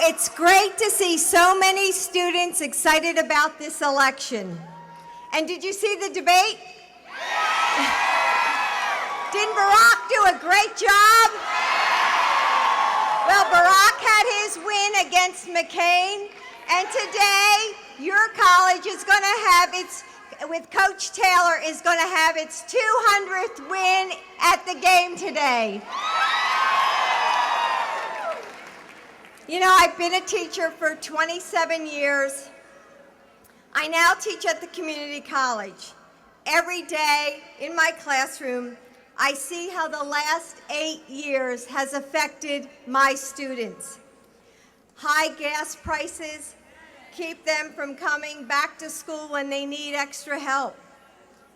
It's great to see so many students excited about this election. And did you see the debate? Didn't Barack do a great job? Well, Barack had his win against McCain, and today your college is going to have its, with Coach Taylor, is going to have its 200th win at the game today. You know, I've been a teacher for 27 years. I now teach at the community college. Every day in my classroom, I see how the last 8 years has affected my students. High gas prices keep them from coming back to school when they need extra help.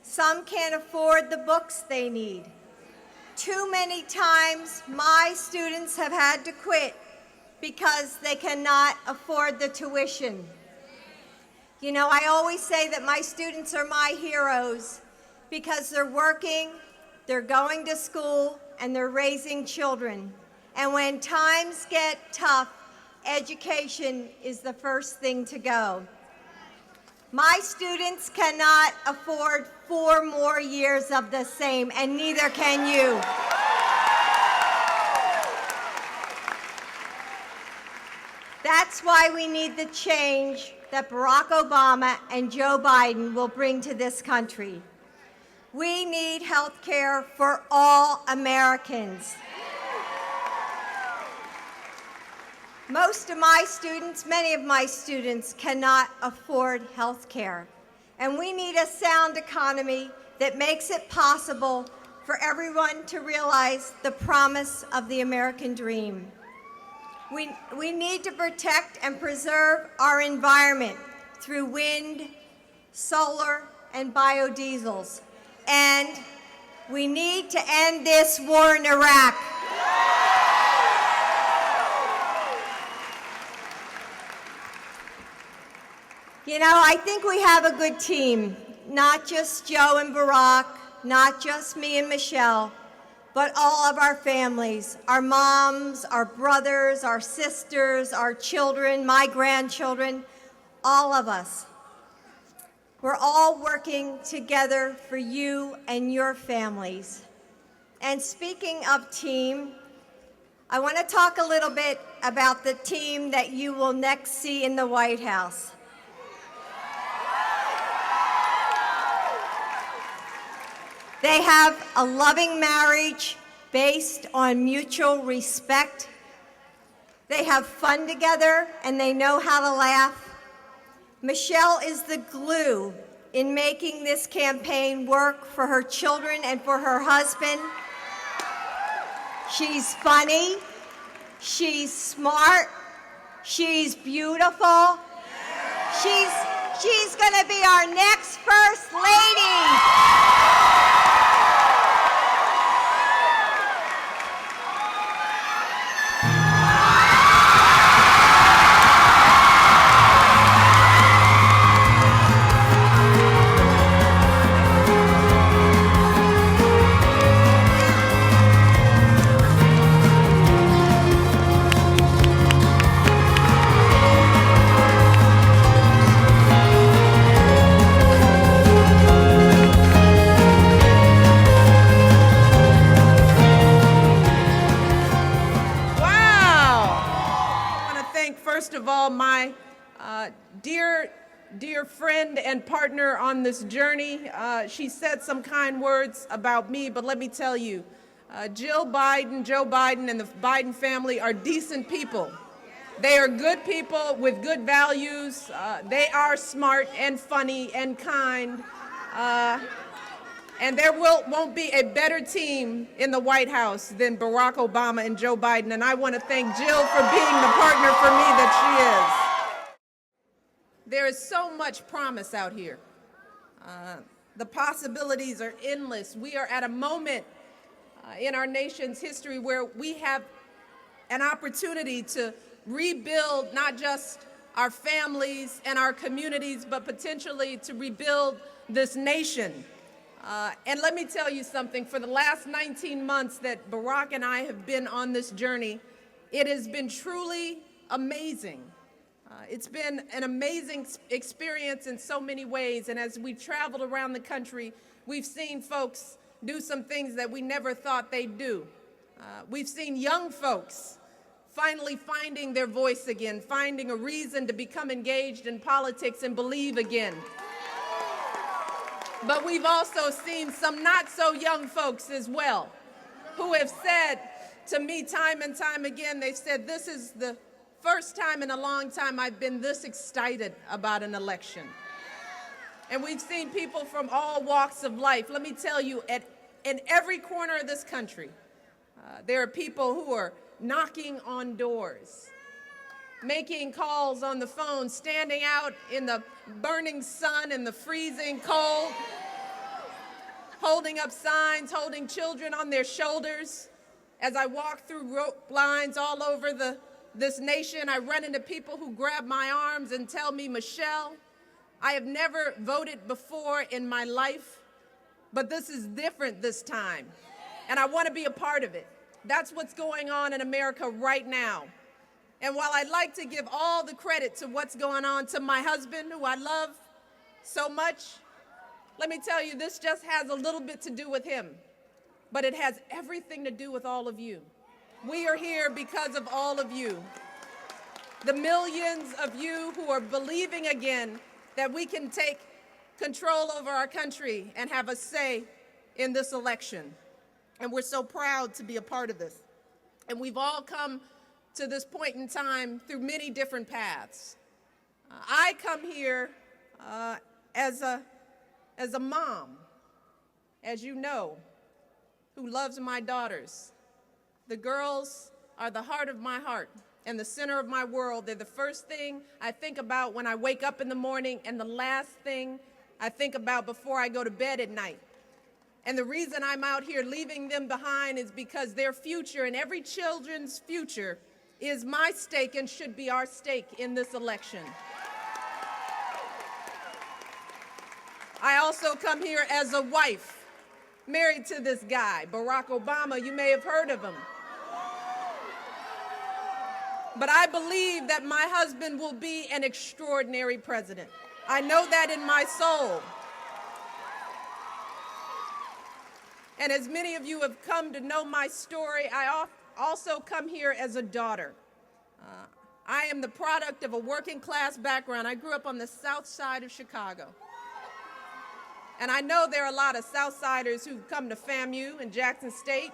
Some can't afford the books they need. Too many times, my students have had to quit because they cannot afford the tuition. You know, I always say that my students are my heroes because they're working, they're going to school, and they're raising children. And when times get tough, education is the first thing to go. My students cannot afford 4 more years of the same, and neither can you. That's why we need the change that Barack Obama and Joe Biden will bring to this country. We need health care for all Americans. Most of my students, many of my students, cannot afford health care. And we need a sound economy that makes it possible for everyone to realize the promise of the American dream. We need to protect and preserve our environment through wind, solar, and biodiesels. And we need to end this war in Iraq. You know, I think we have a good team, not just Joe and Barack, not just me and Michelle, but all of our families, our moms, our brothers, our sisters, our children, my grandchildren, all of us. We're all working together for you and your families. And speaking of team, I want to talk a little bit about the team that you will next see in the White House. They have a loving marriage based on mutual respect. They have fun together and they know how to laugh. Michelle is the glue in making this campaign work for her children and for her husband. She's funny, she's smart, she's beautiful. She's gonna be our next First Lady. First of all, my dear friend and partner on this journey. She said some kind words about me, but let me tell you, Joe Biden, and the Biden family are decent people. They are good people with good values. They are smart and funny and kind. And there won't be a better team in the White House than Barack Obama and Joe Biden. And I want to thank Jill for being the partner for me that she is. There is so much promise out here. The possibilities are endless. We are at a moment in our nation's history where we have an opportunity to rebuild not just our families and our communities, but potentially to rebuild this nation. And let me tell you something, for the last 19 months that Barack and I have been on this journey, it has been truly amazing. It's been an amazing experience in so many ways, and as we've traveled around the country, we've seen folks do some things that we never thought they'd do. We've seen young folks finally finding their voice again, finding a reason to become engaged in politics and believe again. But we've also seen some not so young folks as well who have said to me time and time again, they've said, this is the first time in a long time I've been this excited about an election. And we've seen people from all walks of life. Let me tell you, in every corner of this country, there are people who are knocking on doors, making calls on the phone, standing out in the burning sun and the freezing cold, holding up signs, holding children on their shoulders. As I walk through rope lines all over this nation, I run into people who grab my arms and tell me, Michelle, I have never voted before in my life, but this is different this time, and I want to be a part of it. That's what's going on in America right now. And while I'd like to give all the credit to what's going on to my husband, who I love so much, let me tell you, this just has a little bit to do with him, but it has everything to do with all of you. We are here because of all of you. The millions of you who are believing again that we can take control over our country and have a say in this election. And we're so proud to be a part of this. And we've all come to this point in time through many different paths. I come here as a mom, as you know, who loves my daughters. The girls are the heart of my heart and the center of my world. They're the first thing I think about when I wake up in the morning and the last thing I think about before I go to bed at night. And the reason I'm out here leaving them behind is because their future and every children's future is my stake and should be our stake in this election. I also come here as a wife, married to this guy, Barack Obama. You may have heard of him. But I believe that my husband will be an extraordinary president. I know that in my soul. And as many of you have come to know my story, I also come here as a daughter. I am the product of a working class background. I grew up on the south side of Chicago. And I know there are a lot of Southsiders who've come to FAMU and Jackson State.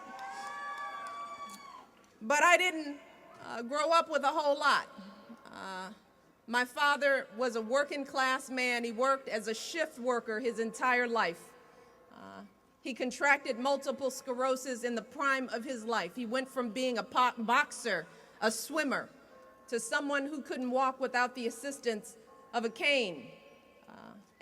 But I didn't grow up with a whole lot. My father was a working class man. He worked as a shift worker his entire life. He contracted multiple sclerosis in the prime of his life. He went from being a boxer, a swimmer, to someone who couldn't walk without the assistance of a cane.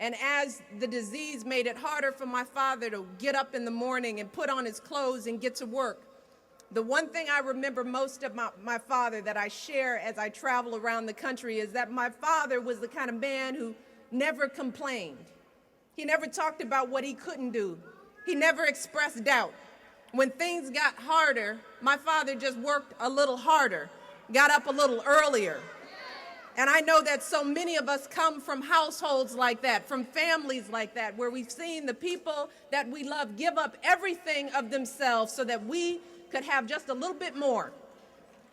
And as the disease made it harder for my father to get up in the morning and put on his clothes and get to work, the one thing I remember most about my father that I share as I travel around the country is that my father was the kind of man who never complained. He never talked about what he couldn't do. He never expressed doubt. When things got harder, my father just worked a little harder, got up a little earlier. And I know that so many of us come from households like that, from families like that, where we've seen the people that we love give up everything of themselves so that we could have just a little bit more.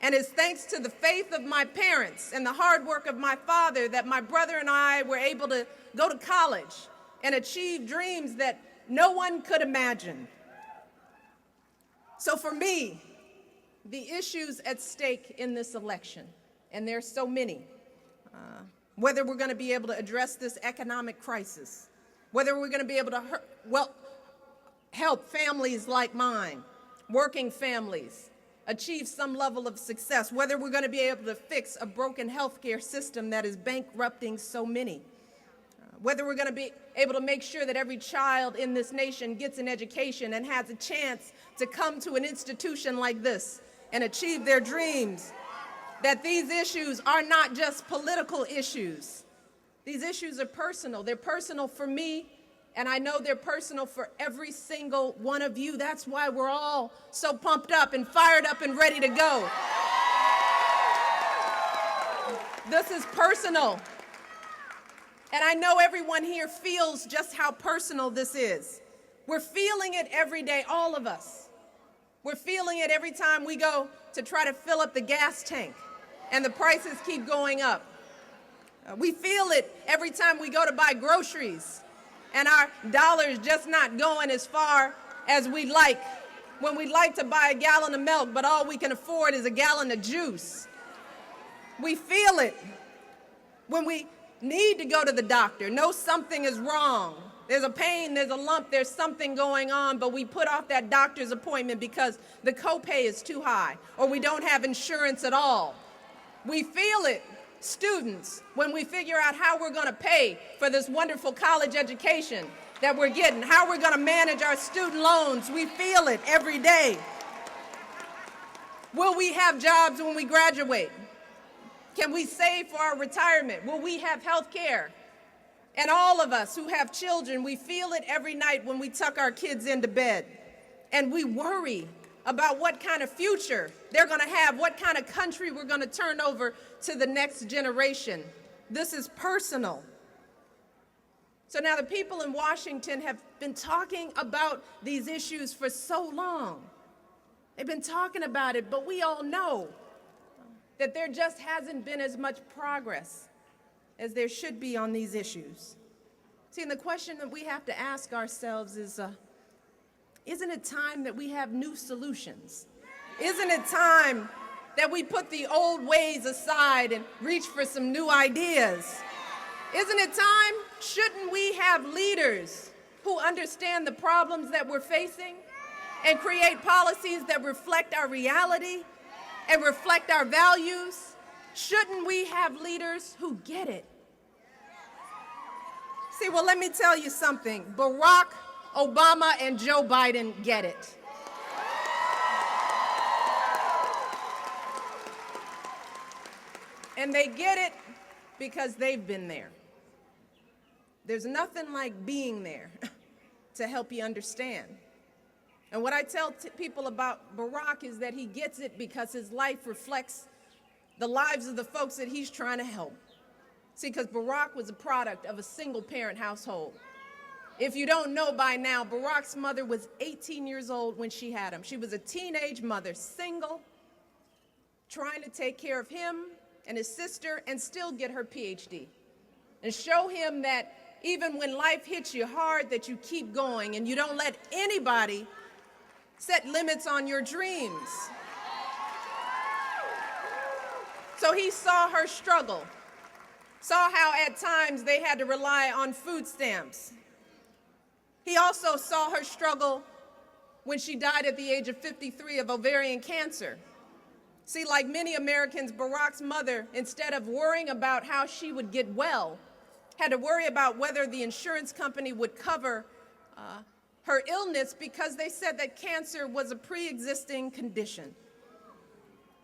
And it's thanks to the faith of my parents and the hard work of my father that my brother and I were able to go to college and achieve dreams that no one could imagine. So for me, the issues at stake in this election, and there's so many, whether we're going to be able to address this economic crisis, whether we're going to be able to help families like mine, working families, achieve some level of success, whether we're going to be able to fix a broken healthcare system that is bankrupting so many, whether we're going to be able to make sure that every child in this nation gets an education and has a chance to come to an institution like this and achieve their dreams, that these issues are not just political issues. These issues are personal. They're personal for me, and I know they're personal for every single one of you. That's why we're all so pumped up and fired up and ready to go. This is personal. And I know everyone here feels just how personal this is. We're feeling it every day, all of us. We're feeling it every time we go to try to fill up the gas tank and the prices keep going up. We feel it every time we go to buy groceries and our dollar's just not going as far as we'd like. When we'd like to buy a gallon of milk, but all we can afford is a gallon of juice. We feel it when we need to go to the doctor, know something is wrong. There's a pain, there's a lump, there's something going on, but we put off that doctor's appointment because the copay is too high, or we don't have insurance at all. We feel it, students, when we figure out how we're going to pay for this wonderful college education that we're getting, how we're going to manage our student loans. We feel it every day. Will we have jobs when we graduate? Can we save for our retirement? Will we have health care? And all of us who have children, we feel it every night when we tuck our kids into bed. And we worry about what kind of future they're going to have, what kind of country we're going to turn over to the next generation. This is personal. So now the people in Washington have been talking about these issues for so long. They've been talking about it, but we all know that there just hasn't been as much progress as there should be on these issues. See, and the question that we have to ask ourselves is, isn't it time that we have new solutions? Isn't it time that we put the old ways aside and reach for some new ideas? Isn't it time? Shouldn't we have leaders who understand the problems that we're facing and create policies that reflect our reality and reflect our values? Shouldn't we have leaders who get it? See, well, let me tell you something. Barack Obama and Joe Biden get it. And they get it because they've been there. There's nothing like being there to help you understand. And what I tell people about Barack is that he gets it because his life reflects the lives of the folks that he's trying to help. See, because Barack was a product of a single-parent household. If you don't know by now, Barack's mother was 18 years old when she had him. She was a teenage mother, single, trying to take care of him and his sister and still get her PhD and show him that even when life hits you hard, that you keep going and you don't let anybody set limits on your dreams. So he saw her struggle, saw how at times they had to rely on food stamps. He also saw her struggle when she died at the age of 53 of ovarian cancer. See, like many Americans, Barack's mother, instead of worrying about how she would get well, had to worry about whether the insurance company would cover her illness because they said that cancer was a pre-existing condition.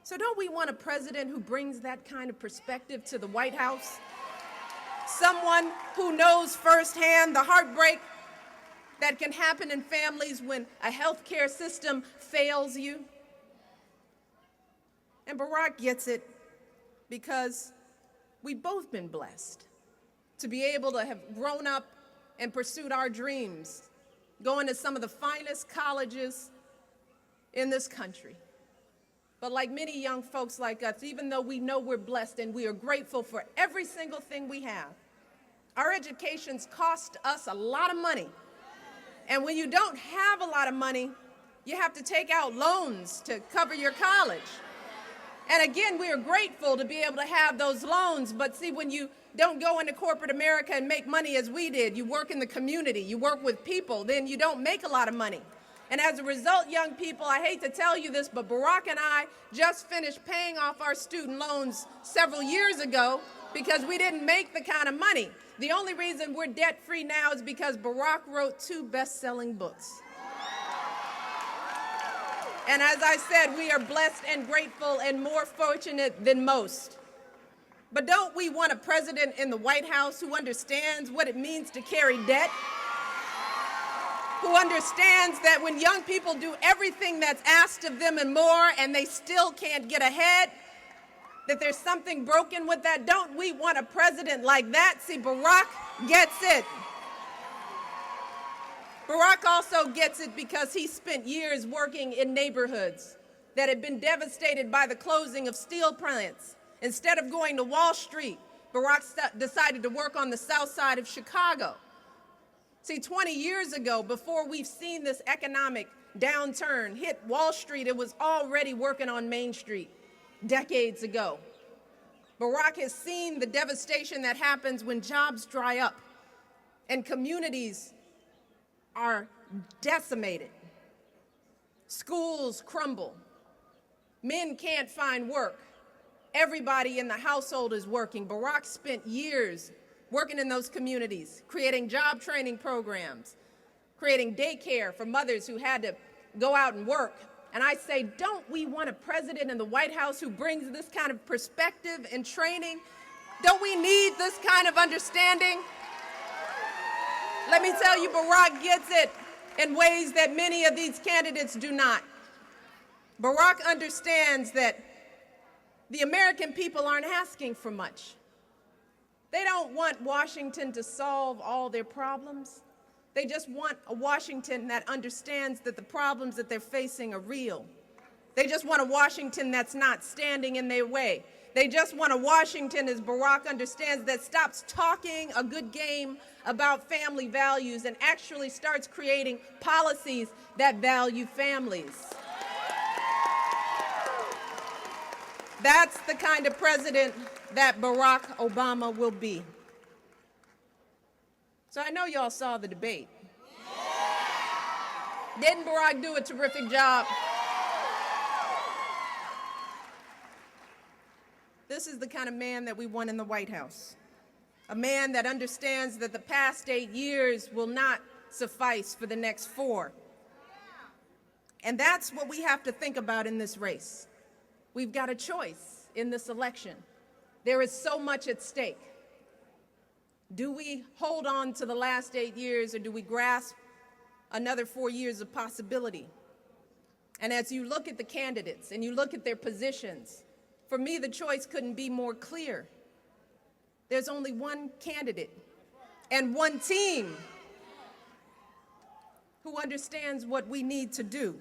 So don't we want a president who brings that kind of perspective to the White House? Someone who knows firsthand the heartbreak that can happen in families when a healthcare system fails you. And Barack gets it because we've both been blessed to be able to have grown up and pursued our dreams, going to some of the finest colleges in this country. But like many young folks like us, even though we know we're blessed and we are grateful for every single thing we have, our educations cost us a lot of money. And when you don't have a lot of money, you have to take out loans to cover your college. And again, we are grateful to be able to have those loans, but see, when you don't go into corporate America and make money as we did, you work in the community, you work with people, then you don't make a lot of money. And as a result, young people, I hate to tell you this, but Barack and I just finished paying off our student loans several years ago because we didn't make the kind of money. The only reason we're debt-free now is because Barack wrote 2 best-selling books. And as I said, we are blessed and grateful and more fortunate than most. But don't we want a president in the White House who understands what it means to carry debt? Who understands that when young people do everything that's asked of them and more and they still can't get ahead, that there's something broken with that? Don't we want a president like that? See, Barack gets it. Barack also gets it because he spent years working in neighborhoods that had been devastated by the closing of steel plants. Instead of going to Wall Street, Barack decided to work on the south side of Chicago. See, 20 years ago, before we've seen this economic downturn hit Wall Street, it was already working on Main Street decades ago. Barack has seen the devastation that happens when jobs dry up and communities are decimated. Schools crumble. Men can't find work. Everybody in the household is working. Barack spent years working in those communities, creating job training programs, creating daycare for mothers who had to go out and work. And I say, don't we want a president in the White House who brings this kind of perspective and training? Don't we need this kind of understanding? Let me tell you, Barack gets it in ways that many of these candidates do not. Barack understands that the American people aren't asking for much. They don't want Washington to solve all their problems. They just want a Washington that understands that the problems that they're facing are real. They just want a Washington that's not standing in their way. They just want a Washington, as Barack understands, that stops talking a good game about family values and actually starts creating policies that value families. That's the kind of president that Barack Obama will be. So I know y'all saw the debate. Didn't Barack do a terrific job? This is the kind of man that we want in the White House. A man that understands that the past 8 years will not suffice for the next 4. And that's what we have to think about in this race. We've got a choice in this election. There is so much at stake. Do we hold on to the last 8 years, or do we grasp another 4 years of possibility? And as you look at the candidates and you look at their positions, for me, the choice couldn't be more clear. There's only one candidate and one team who understands what we need to do.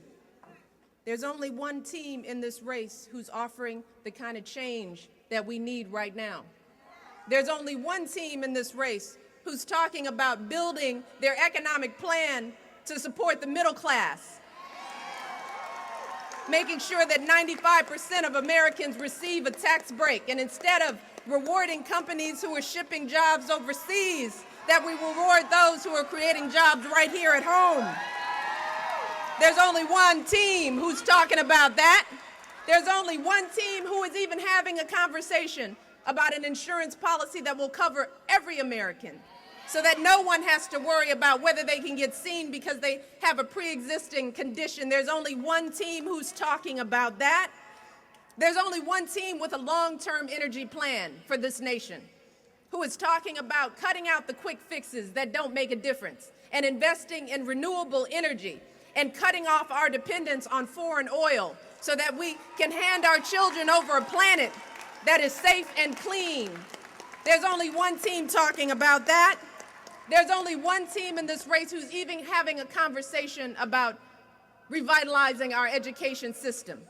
There's only one team in this race who's offering the kind of change that we need right now. There's only one team in this race who's talking about building their economic plan to support the middle class, making sure that 95% of Americans receive a tax break, and instead of rewarding companies who are shipping jobs overseas, that we reward those who are creating jobs right here at home. There's only one team who's talking about that. There's only one team who is even having a conversation about an insurance policy that will cover every American, so that no one has to worry about whether they can get seen because they have a pre-existing condition. There's only one team who's talking about that. There's only one team with a long-term energy plan for this nation who is talking about cutting out the quick fixes that don't make a difference and investing in renewable energy and cutting off our dependence on foreign oil so that we can hand our children over a planet that is safe and clean. There's only one team talking about that. There's only one team in this race who's even having a conversation about revitalizing our education system,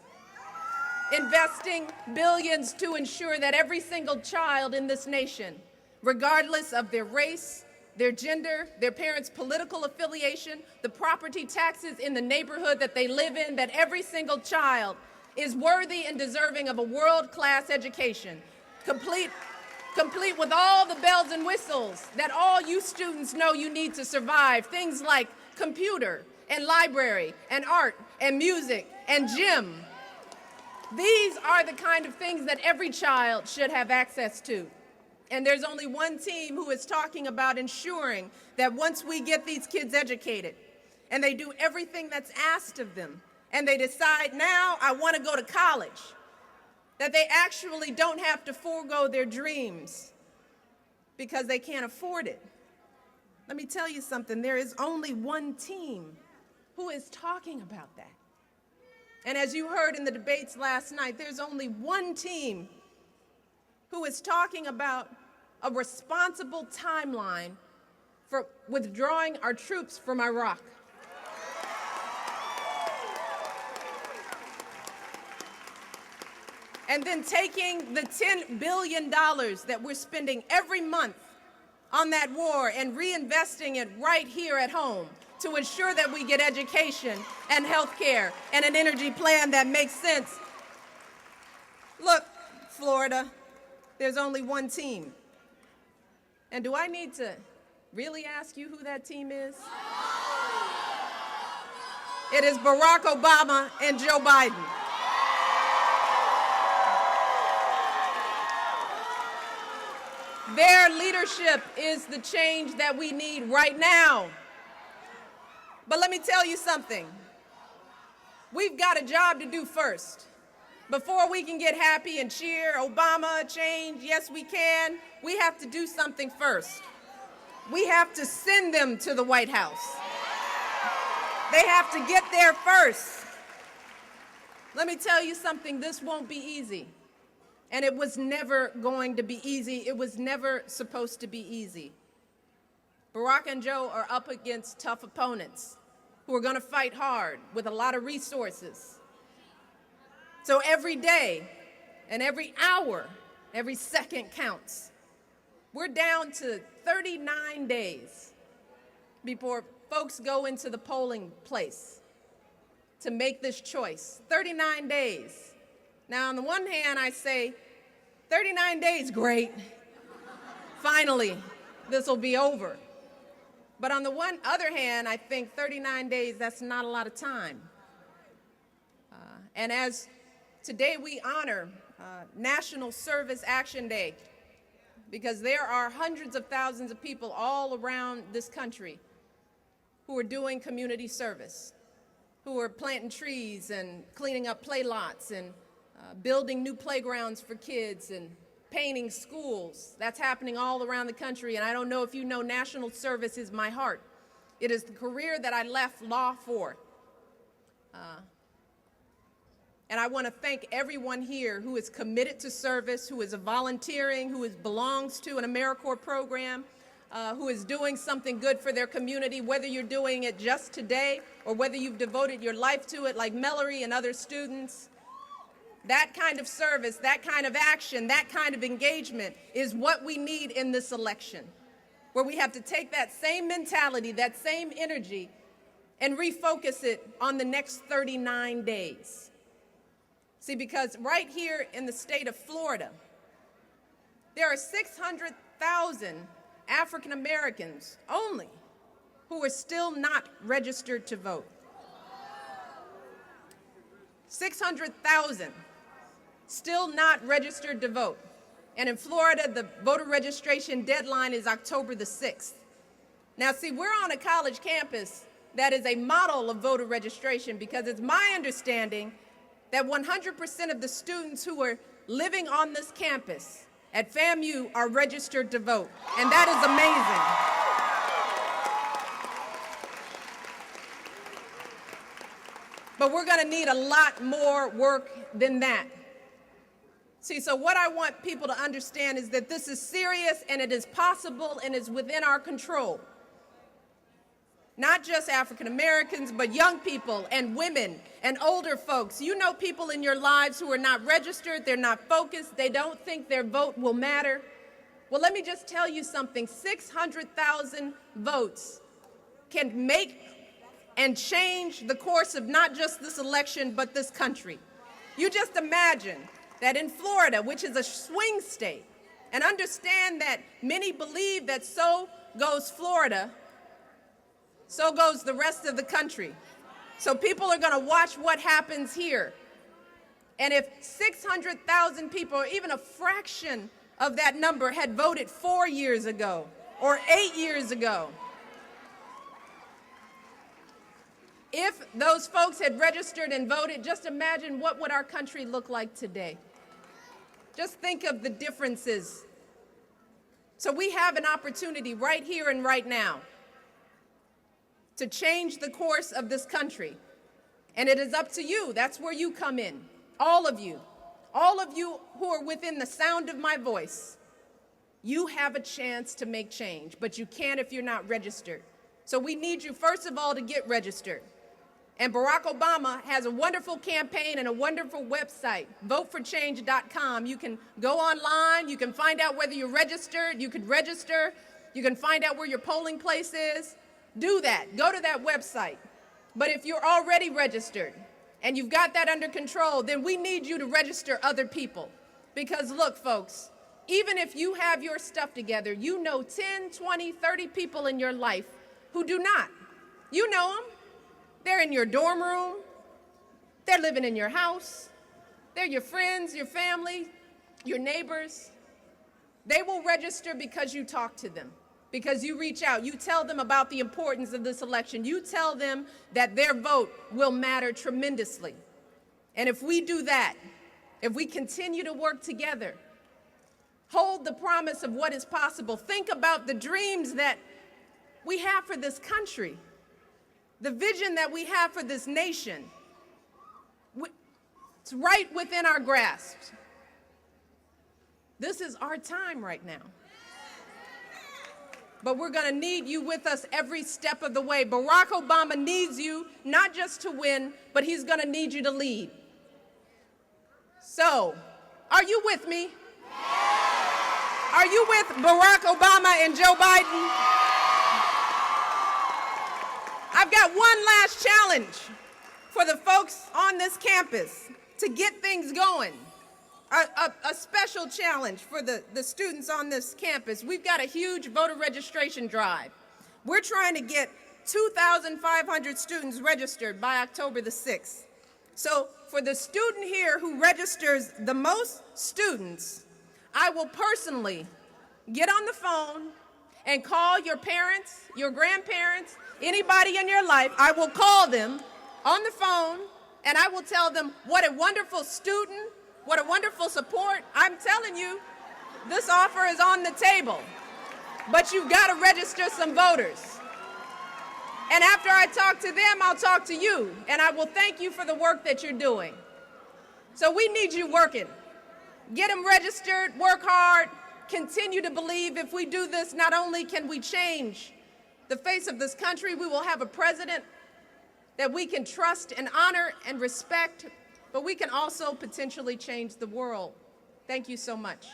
investing billions to ensure that every single child in this nation, regardless of their race, their gender, their parents' political affiliation, the property taxes in the neighborhood that they live in, that every single child is worthy and deserving of a world-class education, complete with all the bells and whistles that all you students know you need to survive, things like computer and library and art and music and gym. These are the kind of things that every child should have access to. And there's only one team who is talking about ensuring that once we get these kids educated and they do everything that's asked of them and they decide, now I want to go to college, that they actually don't have to forego their dreams because they can't afford it. Let me tell you something, there is only one team who is talking about that. And as you heard in the debates last night, there's only one team who is talking about a responsible timeline for withdrawing our troops from Iraq. And then taking the $10 billion that we're spending every month on that war and reinvesting it right here at home to ensure that we get education and health care and an energy plan that makes sense. Look, Florida, there's only one team. And do I need to really ask you who that team is? It is Barack Obama and Joe Biden. Their leadership is the change that we need right now. But let me tell you something. We've got a job to do first. Before we can get happy and cheer, Obama, change, yes we can, we have to do something first. We have to send them to the White House. They have to get there first. Let me tell you something, this won't be easy. And it was never going to be easy. It was never supposed to be easy. Barack and Joe are up against tough opponents who are going to fight hard with a lot of resources. So every day and every hour, every second counts. We're down to 39 days before folks go into the polling place to make this choice. 39 days. Now, on the one hand, I say, 39 days, great. Finally, this will be over. But on the other hand, I think 39 days, that's not a lot of time. And as today we honor National Service Action Day, because there are hundreds of thousands of people all around this country who are doing community service, who are planting trees and cleaning up play lots and building new playgrounds for kids and painting schools. That's happening all around the country. And I don't know if you know, national service is my heart. It is the career that I left law for. And I want to thank everyone here who is committed to service, who is volunteering, who belongs to an AmeriCorps program, who is doing something good for their community, whether you're doing it just today or whether you've devoted your life to it like Mallory and other students. That kind of service, that kind of action, that kind of engagement is what we need in this election, where we have to take that same mentality, that same energy, and refocus it on the next 39 days. See, because right here in the state of Florida, there are 600,000 African Americans only who are still not registered to vote. 600,000 still not registered to vote. And in Florida, the voter registration deadline is October the 6th. Now, see, we're on a college campus that is a model of voter registration, because it's my understanding that 100% of the students who are living on this campus at FAMU are registered to vote. And that is amazing. But we're going to need a lot more work than that. See, so what I want people to understand is that this is serious, and it is possible, and is within our control. Not just African Americans, but young people and women and older folks. You know people in your lives who are not registered, they're not focused, they don't think their vote will matter. Well, let me just tell you something. 600,000 votes can make and change the course of not just this election, but this country. You just imagine that in Florida, which is a swing state, and understand that many believe that so goes Florida, so goes the rest of the country. So people are going to watch what happens here. And if 600,000 people, or even a fraction of that number, had voted 4 years ago or 8 years ago, if those folks had registered and voted, just imagine what would our country look like today. Just think of the differences. So we have an opportunity right here and right now to change the course of this country. And it is up to you. That's where you come in. All of you. all of you who are within the sound of my voice, you have a chance to make change, but you can't if you're not registered. So we need you, first of all, to get registered. And Barack Obama has a wonderful campaign and a wonderful website, voteforchange.com. You can go online, you can find out whether you're registered, you can register, you can find out where your polling place is. Do that, go to that website. But if you're already registered and you've got that under control, then we need you to register other people. Because look, folks, even if you have your stuff together, you know 10, 20, 30 people in your life who do not. You know them. They're in your dorm room. They're living in your house. They're your friends, your family, your neighbors. They will register because you talk to them, because you reach out. You tell them about the importance of this election. You tell them that their vote will matter tremendously. And if we do that, if we continue to work together, hold the promise of what is possible, think about the dreams that we have for this country, the vision that we have for this nation. It's right within our grasp. This is our time right now. But we're going to need you with us every step of the way. Barack Obama needs you not just to win, but he's going to need you to lead. So, are you with me? Are you with Barack Obama and Joe Biden? I've got one last challenge for the folks on this campus to get things going. A special challenge for the students on this campus. We've got a huge voter registration drive. We're trying to get 2,500 students registered by October the 6th. So for the student here who registers the most students, I will personally get on the phone and call your parents, your grandparents, anybody in your life. I will call them on the phone and I will tell them what a wonderful student, what a wonderful support. I'm telling you, this offer is on the table, but you've got to register some voters. And after I talk to them, I'll talk to you, and I will thank you for the work that you're doing. So we need you working. Get them registered, work hard, continue to believe if we do this, not only can we change the face of this country, we will have a president that we can trust and honor and respect, but we can also potentially change the world. Thank you so much.